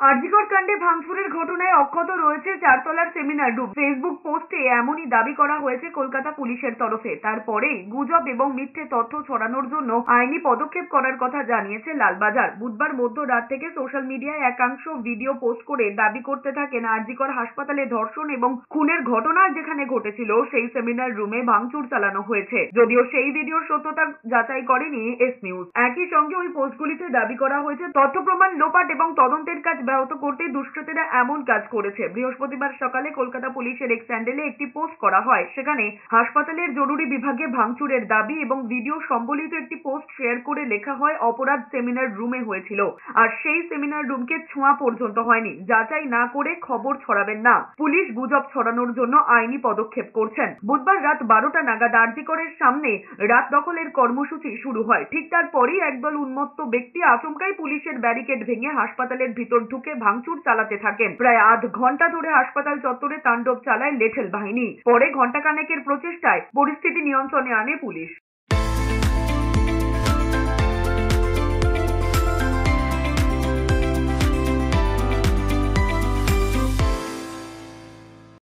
আরজিকর কাণ্ডে ভাঙচুরের ঘটনায় অক্ষত রয়েছে চারতলার সেমিনার রুম। ফেসবুক পোস্টে এমনই দাবি করা হয়েছে কলকাতা পুলিশের তরফে। তারপরেই গুজব এবং মিথ্যে তথ্য ছড়ানোর জন্য আইনি পদক্ষেপ করার কথা জানিয়েছে লালবাজার। বুধবার মধ্যরাত থেকে সোশ্যাল মিডিয়ায় একাংশ ভিডিও পোস্ট করে দাবি করতে থাকেন আরজিকর হাসপাতালে ধর্ষণ এবং খুনের ঘটনা যেখানে ঘটেছিল সেই সেমিনার রুমে ভাঙচুর চালানো হয়েছে। যদিও সেই ভিডিওর সত্যতা যাচাই করেনি এস নিউজ। একই সঙ্গে ওই পোস্টগুলিতে দাবি করা হয়েছে তথ্য প্রমাণ লোপাট এবং তদন্তের কাজ ব্যাহত করতে দুষ্কৃতীরা এমন কাজ করেছে। বৃহস্পতিবার সকালে কলকাতা পুলিশের এক্স হ্যান্ডেলে একটি পোস্ট করা হয়। সেখানে হাসপাতালের জরুরি বিভাগে ভাঙচুরের দাবি এবং ভিডিও সম্বলিত একটি পোস্ট শেয়ার করে লেখা হয় অপরাধ সেমিনার রুমে হয়েছিল, আর সেই সেমিনার রুমকে ছোঁয়া পর্যন্ত হয়নি। যাচাই না করে খবর ছড়াবেন না। পুলিশ গুজব ছড়ানোর জন্য আইনি পদক্ষেপ করছেন। বুধবার রাত 12টা নাগাদ আরজিকরের সামনে রাত দখলের কর্মসূচি শুরু হয়। ঠিক তারপরই একদল উন্মত্ত ব্যক্তি আচমকাই পুলিশের ব্যারিকেড ভেঙে হাসপাতালের ভিতর ঢুকে ভাঙচুর চালাতে থাকেন। প্রায় আধ ঘন্টা ধরে হাসপাতাল চত্বরে তাণ্ডব চালায় লেঠেল বাহিনী। পরে ঘণ্টাখানেকের প্রচেষ্টায় পরিস্থিতি নিয়ন্ত্রণে আনে পুলিশ।